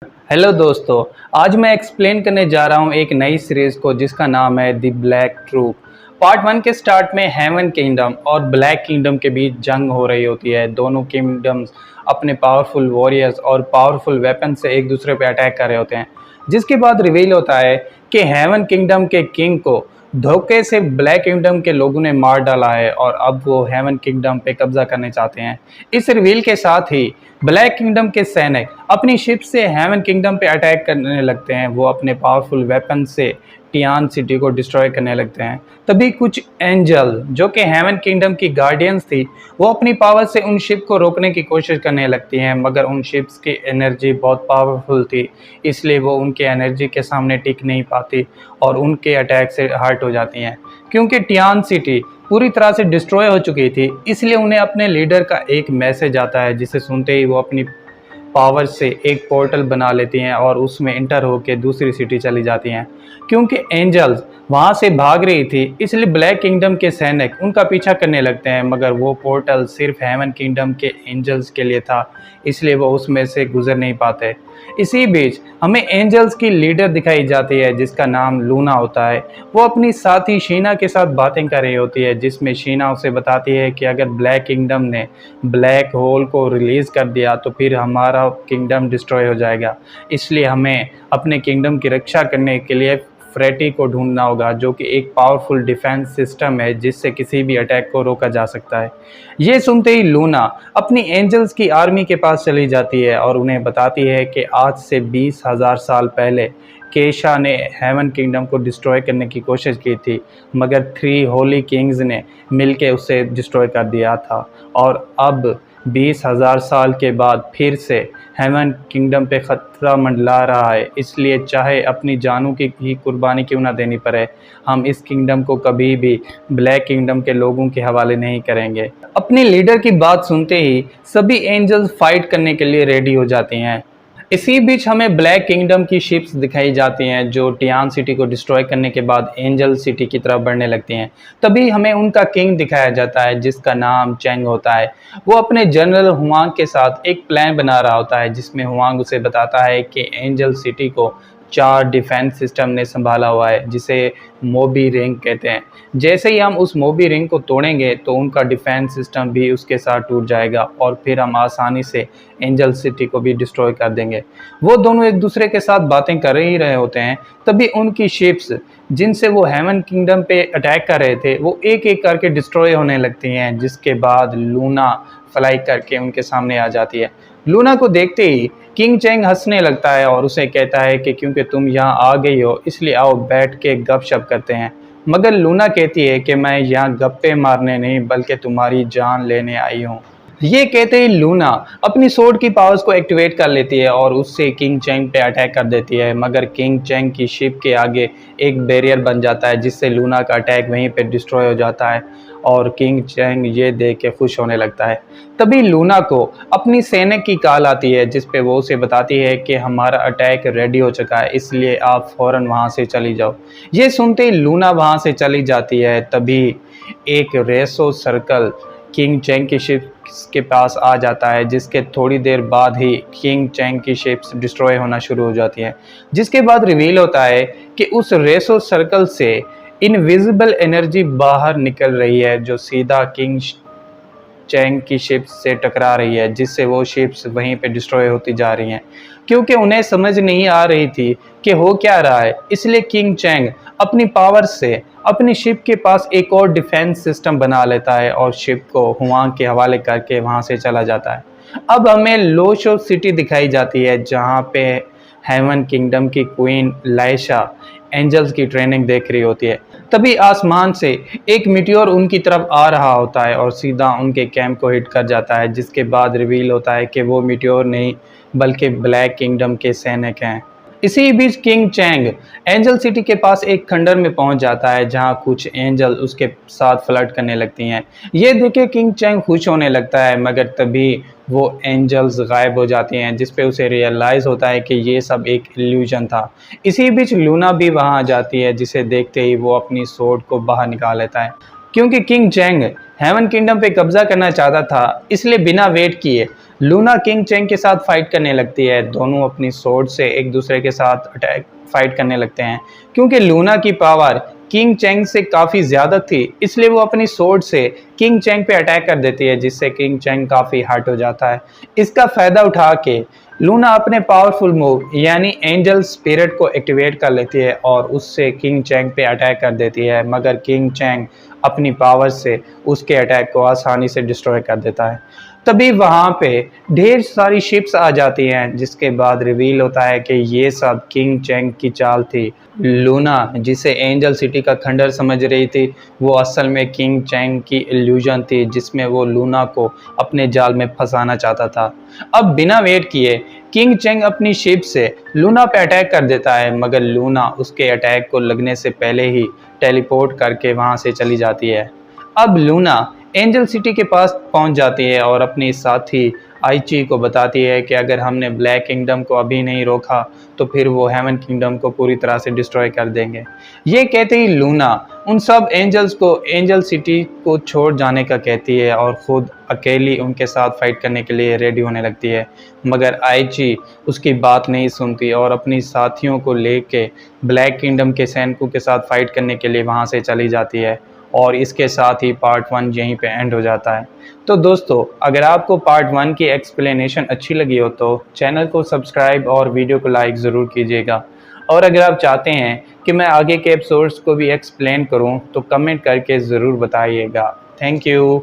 Hello दोस्तों। आज मैं एक्सप्लेन करने जा रहा हूँ एक नई सीरीज़ को जिसका नाम है द ब्लैक ट्रूथ। पार्ट 1 के स्टार्ट में हेवन किंगडम और ब्लैक किंगडम के बीच जंग हो रही होती है। दोनों किंगडम्स अपने पावरफुल वॉरियर्स और पावरफुल वेपन से एक दूसरे पे अटैक कर रहे होते हैं, जिसके बाद रिवील होता है कि हेवन किंगडम के किंग को धोखे से ब्लैक किंगडम के लोगों ने मार डाला है और अब वो हेवन किंगडम पे कब्जा करने चाहते हैं। इस रिवील के साथ ही ब्लैक किंगडम के सैनिक अपनी शिप से हेवन किंगडम पे अटैक करने लगते हैं। वो अपने पावरफुल वेपन से टियान सिटी को डिस्ट्रॉय करने लगते हैं। तभी कुछ एंजल जो कि हेवन किंगडम की गार्डियंस थी, वो अपनी पावर से उन शिप को रोकने की कोशिश करने लगती हैं, मगर उन शिप्स की एनर्जी बहुत पावरफुल थी, इसलिए वो उनके एनर्जी के सामने टिक नहीं पाती और उनके अटैक से हर्ट हो जाती हैं। क्योंकि टियान सिटी पूरी तरह से डिस्ट्रॉय हो चुकी थी, इसलिए उन्हें अपने लीडर का एक मैसेज आता है, जिसे सुनते ही वो अपनी पावर से एक पोर्टल बना लेती हैं और उसमें इंटर होकर दूसरी सिटी चली जाती हैं। क्योंकि एंजल्स वहाँ से भाग रही थी, इसलिए ब्लैक किंगडम के सैनिक उनका पीछा करने लगते हैं, मगर वो पोर्टल सिर्फ हेवन किंगडम के एंजल्स के लिए था, इसलिए वो उसमें से गुजर नहीं पाते। इसी बीच हमें एंजल्स की लीडर दिखाई जाती है, जिसका नाम लूना होता है। वो अपनी साथी शीना के साथ बातें कर रही होती है, जिसमें शीना उसे बताती है कि अगर ब्लैक किंगडम ने ब्लैक होल को रिलीज़ कर दिया तो फिर हमारा किंगडम डिस्ट्रॉय हो जाएगा, इसलिए हमें अपने किंगडम की रक्षा करने के लिए फ्रेटी को ढूंढना होगा, जो कि एक पावरफुल डिफेंस सिस्टम है जिससे किसी भी अटैक को रोका जा सकता है। ये सुनते ही लूना अपनी एंजल्स की आर्मी के पास चली जाती है और उन्हें बताती है कि आज से 20,000 साल पहले केशा ने हेवन किंगडम को डिस्ट्रॉय करने की कोशिश की थी, मगर 3 होली किंग्स ने मिलकर उसे डिस्ट्रॉय कर दिया था और अब 20,000 साल के बाद फिर से हेवन किंगडम पे ख़तरा मंडला रहा है। इसलिए चाहे अपनी जानों की ही कुर्बानी क्यों ना देनी पड़े, हम इस किंगडम को कभी भी ब्लैक किंगडम के लोगों के हवाले नहीं करेंगे। अपने लीडर की बात सुनते ही सभी एंजल्स फाइट करने के लिए रेडी हो जाती हैं। इसी बीच हमें ब्लैक किंगडम की शिप्स दिखाई जाती हैं, जो टियान सिटी को डिस्ट्रॉय करने के बाद एंजल सिटी की तरफ बढ़ने लगती हैं। तभी हमें उनका किंग दिखाया जाता है, जिसका नाम चेंग होता है। वो अपने जनरल हुआंग के साथ एक प्लान बना रहा होता है, जिसमें हुआंग उसे बताता है कि एंजल सिटी को 4 डिफेंस सिस्टम ने संभाला हुआ है, जिसे मोबी रिंग कहते हैं। जैसे ही हम उस मोबी रिंग को तोड़ेंगे तो उनका डिफेंस सिस्टम भी उसके साथ टूट जाएगा और फिर हम आसानी से एंजल सिटी को भी डिस्ट्रॉय कर देंगे। वो दोनों एक दूसरे के साथ बातें कर ही रहे होते हैं, तभी उनकी शिप्स जिनसे वो हेवन किंगडम पे अटैक कर रहे थे, वो एक एक करके डिस्ट्रॉय होने लगती हैं, जिसके बाद लूना फ्लाई करके उनके सामने आ जाती है। लूना को देखते ही किंग चेंग हंसने लगता है और उसे कहता है कि क्योंकि तुम यहाँ आ गई हो, इसलिए आओ बैठ के गपशप करते हैं। मगर लूना कहती है कि मैं यहाँ गप्पे मारने नहीं बल्कि तुम्हारी जान लेने आई हूँ। ये कहते ही लूना अपनी सोर्ड की पावर्स को एक्टिवेट कर लेती है और उससे किंग चेंग पे अटैक कर देती है, मगर किंग चेंग की शिप के आगे एक बैरियर बन जाता है, जिससे लूना का अटैक वहीं पे डिस्ट्रॉय हो जाता है और किंग चेंग ये देख के खुश होने लगता है। तभी लूना को अपनी सैनिक की कॉल आती है, जिस पे वो उसे बताती है कि हमारा अटैक रेडी हो चुका है, इसलिए आप फ़ौरन वहाँ से चली जाओ। ये सुनते ही लूना वहाँ से चली जाती है। तभी एक रेसो सर्कल किंग चेंग की शिप के पास आ जाता है, जिसके थोड़ी देर बाद ही किंग चेंग की शिप्स डिस्ट्रॉय होना शुरू हो जाती हैं। जिसके बाद रिवील होता है कि उस रेसो सर्कल से इनविजिबल एनर्जी बाहर निकल रही है, जो सीधा किंग चेंग की शिप्स से टकरा रही है, जिससे वो शिप्स वहीं पे डिस्ट्रॉय होती जा रही हैं। क्योंकि उन्हें समझ नहीं आ रही थी कि हो क्या रहा है, इसलिए किंग चेंग अपनी पावर से अपनी शिप के पास एक और डिफेंस सिस्टम बना लेता है और शिप को हुआंग के हवाले करके वहां से चला जाता है। अब हमें लोशो सिटी दिखाई जाती है, जहां पे हेवन किंगडम की क्वीन लाइशा एंजल्स की ट्रेनिंग देख रही होती है। तभी आसमान से एक मिटियोर उनकी तरफ आ रहा होता है और सीधा उनके कैंप को हिट कर जाता है, जिसके बाद रिवील होता है कि वो मिटियोर नहीं बल्कि ब्लैक किंगडम के सैनिक हैं। इसी बीच किंग चेंग एंजल सिटी के पास एक खंडर में पहुंच जाता है, जहां कुछ एंजल उसके साथ फ्लर्ट करने लगती हैं। ये देखे किंग चेंग खुश होने लगता है, मगर तभी वो एंजल्स गायब हो जाती हैं, जिस पे उसे रियलाइज़ होता है कि ये सब एक इल्यूजन था। इसी बीच लूना भी वहां आ जाती है, जिसे देखते ही वो अपनी सोर्ड को बाहर निकाल लेता है। क्योंकि किंग चेंग हेवन किंगडम पे कब्जा करना चाहता था, इसलिए बिना वेट किए लूना किंग चेंग के साथ फाइट करने लगती है। दोनों अपनी स्वॉर्ड से एक दूसरे के साथ अटैक फाइट करने लगते हैं। क्योंकि लूना की पावर किंग चेंग से काफ़ी ज़्यादा थी, इसलिए वो अपनी स्वॉर्ड से किंग चेंग पे अटैक कर देती है, जिससे किंग चेंग काफ़ी हर्ट हो जाता है। इसका फ़ायदा उठा के लूना अपने पावरफुल मूव यानी एंजल स्पिरिट को एक्टिवेट कर लेती है और उससे किंग चेंग पे अटैक कर देती है, मगर किंग चेंग अपनी पावर से उसके अटैक को आसानी से डिस्ट्रॉय कर देता है। तभी वहाँ पे ढेर सारी शिप्स आ जाती हैं, जिसके बाद रिवील होता है कि ये सब किंग चेंग की चाल थी। लूना जिसे एंजल सिटी का खंडर समझ रही थी, वो असल में किंग चेंग की इल्यूजन थी, जिसमें वो लूना को अपने जाल में फंसाना चाहता था। अब बिना वेट किए किंग चेंग अपनी शिप से लूना पे अटैक कर देता है, मगर लूना उसके अटैक को लगने से पहले ही टेलीपोर्ट करके वहाँ से चली जाती है। अब लूना एंजल सिटी के पास पहुंच जाती है और अपनी साथी आइची को बताती है कि अगर हमने ब्लैक किंगडम को अभी नहीं रोका तो फिर वो हेवन किंगडम को पूरी तरह से डिस्ट्रॉय कर देंगे। ये कहते ही लूना उन सब एंजल्स को एंजल सिटी को छोड़ जाने का कहती है और खुद अकेली उनके साथ फाइट करने के लिए रेडी होने लगती है, मगर आइची उसकी बात नहीं सुनती और अपनी साथियों को लेके ब्लैक किंगडम के सैनिकों के साथ फाइट करने के लिए वहाँ से चली जाती है। और इसके साथ ही पार्ट 1 यहीं पे एंड हो जाता है। तो दोस्तों, अगर आपको पार्ट 1 की एक्सप्लेनेशन अच्छी लगी हो तो चैनल को सब्सक्राइब और वीडियो को लाइक ज़रूर कीजिएगा। और अगर आप चाहते हैं कि मैं आगे के एपिसोड्स को भी एक्सप्लेन करूं तो कमेंट करके ज़रूर बताइएगा। Thank you.